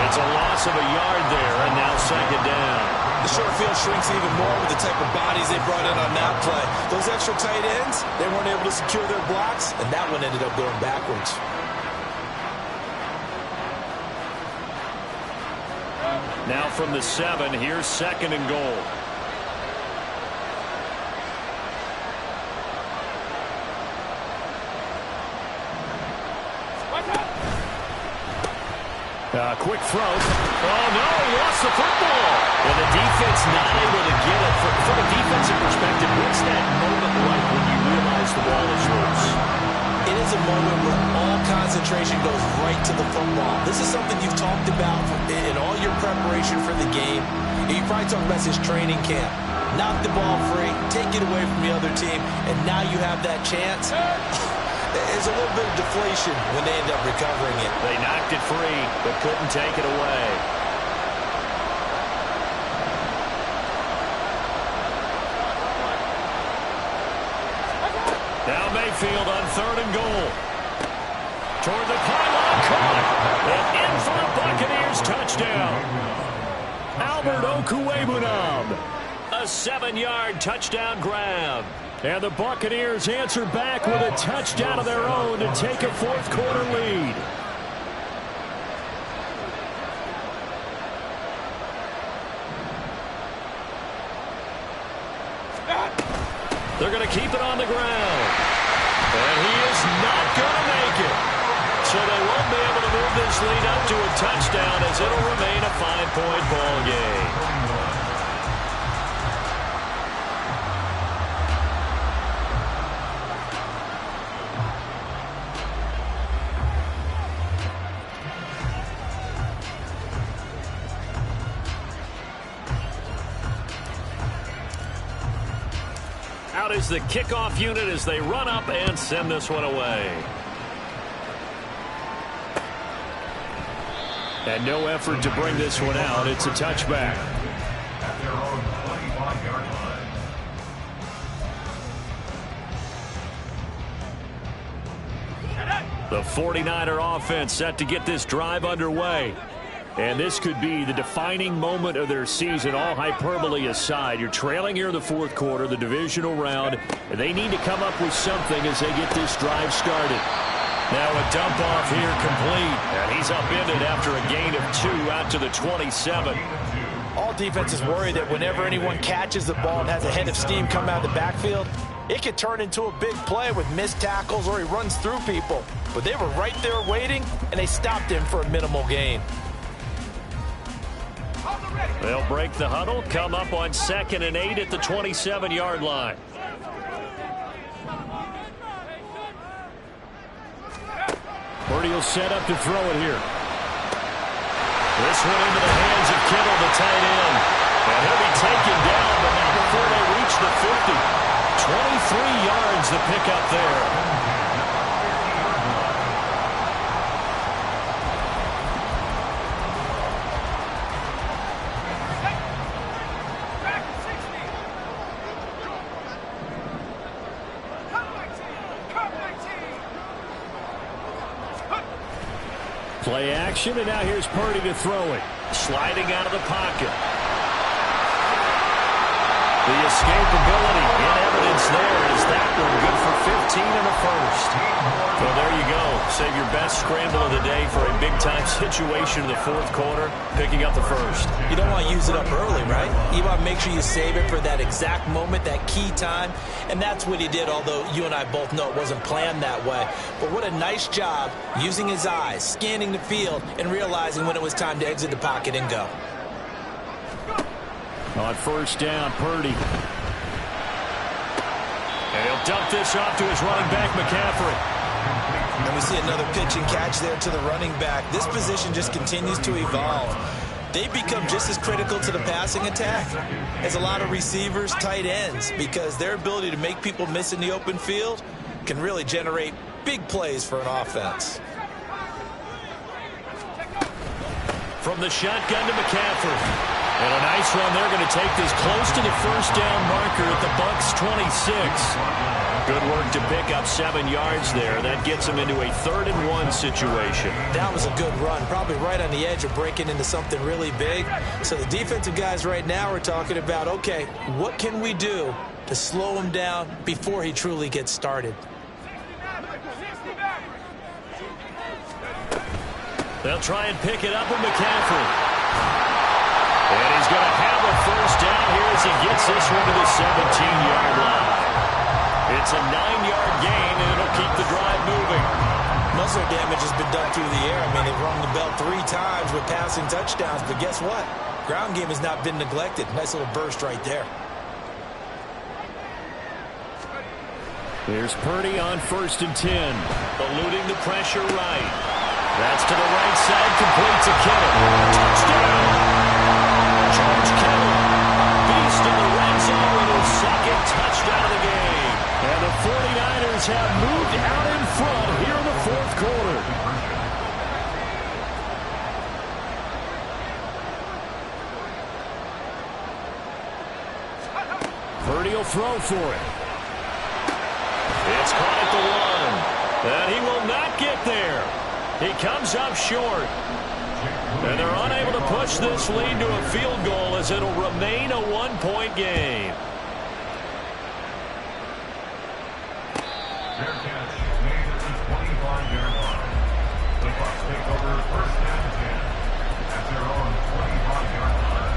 Speaker 1: It's a loss of a yard there, and now second down.
Speaker 3: The short field shrinks even more with the type of bodies they brought in on that play. Those extra tight ends, they weren't able to secure their blocks, and that one ended up going backwards.
Speaker 1: Now from the 7, here's second and goal. Quick throw. Oh, no, he lost the football. And the defense not able to get it. From a defensive perspective, what's that moment like when you realize the ball is loose?
Speaker 3: It is a moment where all concentration goes right to the football. This is something you've talked about in all your preparation for the game. You probably talked about this training camp. Knock the ball free, take it away from the other team, and now you have that chance. There's a little bit of deflation when they end up recovering it.
Speaker 1: They knocked it free, but couldn't take it away. Now Mayfield on third and goal. Toward the pylon, caught. And in for a Buccaneers touchdown. Albert Okwuegbunam. A 7-yard touchdown grab. And the Buccaneers answer back with a touchdown of their own to take a fourth-quarter lead. They're going to keep it on the ground. And he is not going to make it. So they won't be able to move this lead up to a touchdown as it'll remain a 5-point ball game. Out is the kickoff unit as they run up and send this one away. And no effort to bring this one out. It's a touchback.
Speaker 4: At their own 25-yard line.
Speaker 1: The 49er offense set to get this drive underway. And this could be the defining moment of their season, all hyperbole aside. You're trailing here in the fourth quarter, the divisional round, and they need to come up with something as they get this drive started. Now a dump off here complete, and he's upended after a gain of 2 out to the 27.
Speaker 2: All defenses worry that whenever anyone catches the ball and has a head of steam come out of the backfield, it could turn into a big play with missed tackles or he runs through people. But they were right there waiting, and they stopped him for a minimal gain.
Speaker 1: They'll break the huddle, come up on 2nd and 8 at the 27-yard line. Purdy will set up to throw it here. This one into the hands of Kittle, the tight end. And he'll be taken down, but not before they reach the 50. 23 yards the pickup there. Play action, and now here's Purdy to throw it. Sliding out of the pocket. The escapability in evidence there is that one good for 15 in the first. Well, there you go. Save your best scramble of the day for a big-time situation in the fourth quarter, picking up the first.
Speaker 3: You don't want to use it up early, right? You want to make sure you save it for that exact moment, that key time. And that's what he did, although you and I both know it wasn't planned that way. But what a nice job using his eyes, scanning the field, and realizing when it was time to exit the pocket and go.
Speaker 1: On first down, Purdy. And he'll dump this off to his running back, McCaffrey.
Speaker 3: And we see another pitch and catch there to the running back. This position just continues to evolve.
Speaker 2: they become just as critical to the passing attack as a lot of receivers, tight ends, because their ability to make people miss in the open field can really generate big plays for an offense.
Speaker 1: From the shotgun to McCaffrey. And a nice run. They're going to take this close to the first down marker at the Bucs 26. Good work to pick up 7 yards there. That gets them into a 3rd-and-1 situation.
Speaker 2: That was a good run, probably right on the edge of breaking into something really big. So the defensive guys right now are talking about, okay, what can we do to slow him down before he truly gets started?
Speaker 1: They'll try and pick it up with McCaffrey. And he's going to have a first down here as he gets this one to the 17-yard line. It's a 9-yard gain, and it'll keep the drive moving.
Speaker 2: Muscle damage has been done through the air. I mean, they've rung the bell 3 times with passing touchdowns, but guess what? Ground game has not been neglected. Nice little burst right there.
Speaker 1: Here's Purdy on 1st and 10. Eluding the pressure right. That's to the right side, complete to Kittle. Touchdown! George Kittle, beast in the red zone with his 2nd touchdown of the game. And the 49ers have moved out in front here in the 4th quarter. Purdy will throw for it. It's caught at the 1. And he will not get there. He comes up short. And they're unable to push this lead to a field goal as it'll remain a 1-point game.
Speaker 4: Fair catch made at the 25-yard line. The Bucs take over 1st and 10 at their own 25-yard line.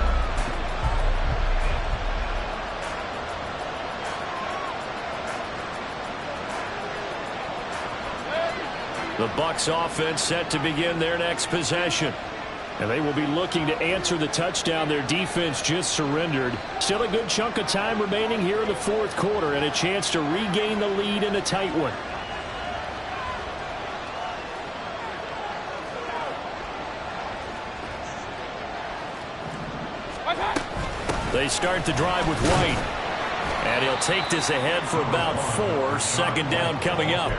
Speaker 1: The Bucs offense set to begin their next possession. And they will be looking to answer the touchdown their defense just surrendered. Still a good chunk of time remaining here in the 4th quarter and a chance to regain the lead in a tight one. They start the drive with White. And he'll take this ahead for about 4. 2nd down coming up.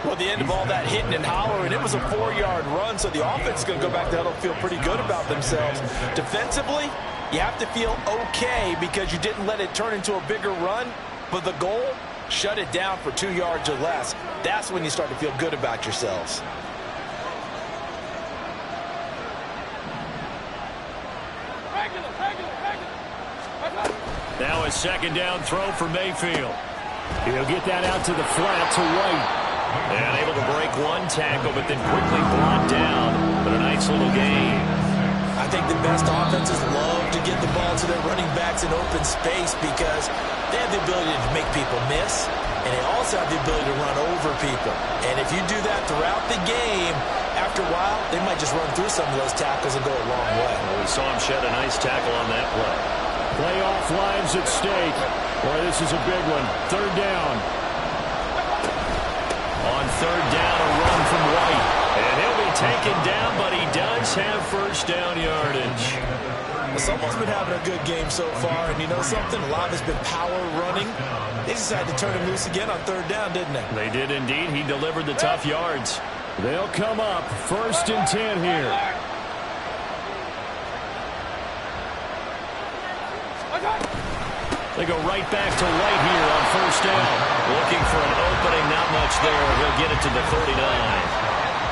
Speaker 2: Well, the end of all that hitting and hollering, it was a 4-yard run, so the offense is going to go back there and feel pretty good about themselves. Defensively, you have to feel okay because you didn't let it turn into a bigger run, but the goal, shut it down for 2 yards or less. That's when you start to feel good about yourselves.
Speaker 1: Now a 2nd down throw for Mayfield. He'll get that out to the flat to White. And able to break 1 tackle, but then quickly brought down. But a nice little gain.
Speaker 2: I think the best offenses love to get the ball to their running backs in open space because they have the ability to make people miss, and they also have the ability to run over people. And if you do that throughout the game, after a while, they might just run through some of those tackles and go a long way.
Speaker 1: Well, we saw him shed a nice tackle on that play. Playoff lives at stake. Boy, this is a big one. 3rd down. On 3rd down, a run from White. And he'll be taken down, but he does have 1st down yardage.
Speaker 2: Well, someone's been having a good game so far, and you know something? A lot has been power running. They decided to turn him loose again on 3rd down, didn't they?
Speaker 1: They did indeed. He delivered the tough yards. They'll come up 1st and 10 here. They go right back to White here on 1st down. Looking for an opening, not much there. He'll get it to the 39.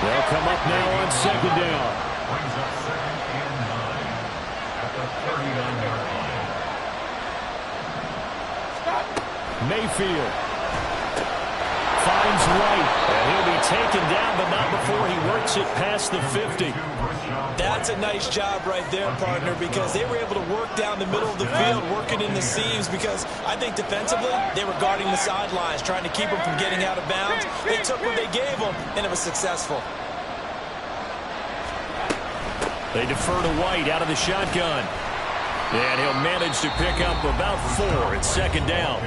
Speaker 1: They'll come up now on 2nd down.
Speaker 4: Brings up 2nd and 9 at the 39-yard line.
Speaker 1: Mayfield finds White. And he'll be taken down, but not before he works it past the 50.
Speaker 2: That's a nice job right there, partner, because they were able to work down the middle of the field, working in the seams, because I think defensively they were guarding the sidelines, trying to keep them from getting out of bounds. They took what they gave them, and it was successful.
Speaker 1: They defer to White out of the shotgun. And he'll manage to pick up about 4 at 2nd down.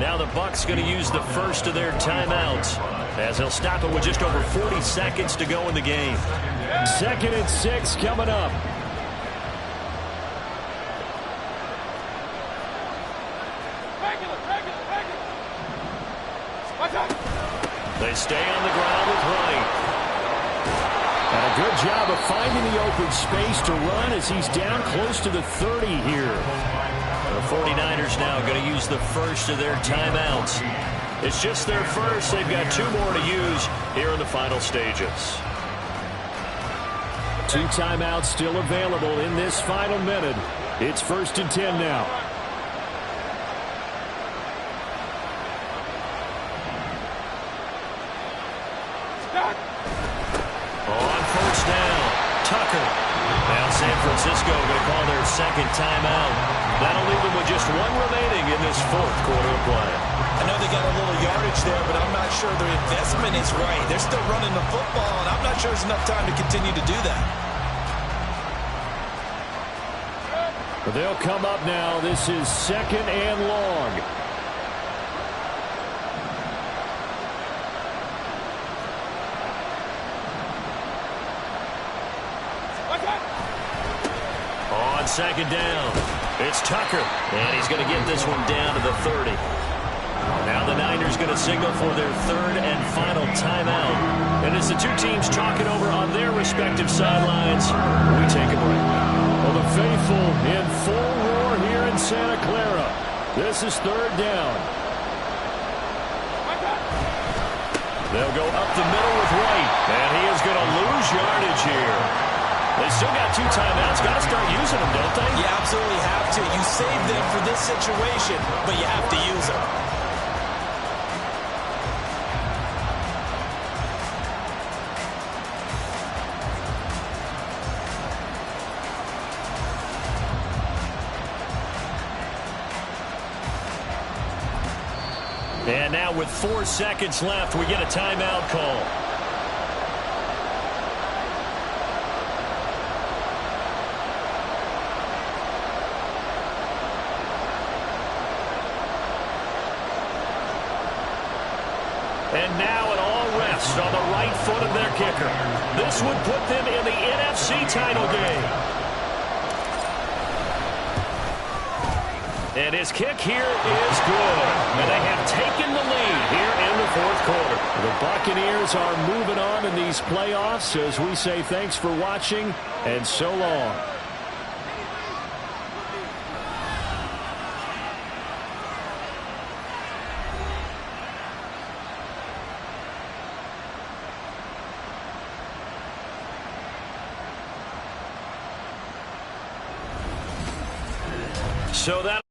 Speaker 1: Now the Bucs going to use the first of their timeouts as they'll stop it with just over 40 seconds to go in the game. 2nd and 6 coming up. they stay on the ground with Wright. And a good job of finding the open space to run as he's down close to the 30 here.
Speaker 5: The 49ers now going to use the first of their timeouts. It's just their first. They've got 2 more to use here in the final stages.
Speaker 1: 2 timeouts still available in this final minute. It's 1st and 10 now.
Speaker 5: On first down, Tucker. Now San Francisco going to call their second timeout. That'll leave them with just 1 remaining in this 4th quarter of play.
Speaker 2: I know they got a little yardage there, but I'm not sure their investment is right. They're still running the football, and I'm not sure there's enough time to continue to do that.
Speaker 1: But they'll come up now. This is 2nd and long.
Speaker 5: On 2nd down, it's Tucker, and he's going to get this one down to the 30. Now the Niners going to signal for their 3rd and final timeout. And as the 2 teams talking over on their respective sidelines, we take a break.
Speaker 1: Well, the faithful in full roar here in Santa Clara. This is 3rd down.
Speaker 5: They'll go up the middle with Wright, and he is going to lose yardage here. They still got 2 timeouts. Got to start using them, don't they?
Speaker 2: You absolutely have to. You save them for this situation, but you have to use them.
Speaker 5: And now with 4 seconds left, we get a timeout call. And now an all rest on the right foot of their kicker. This would put them in the NFC title game. And his kick here is good. And they have taken the lead here in the 4th quarter.
Speaker 1: The Buccaneers are moving on in these playoffs as we say thanks for watching and so long.
Speaker 5: So that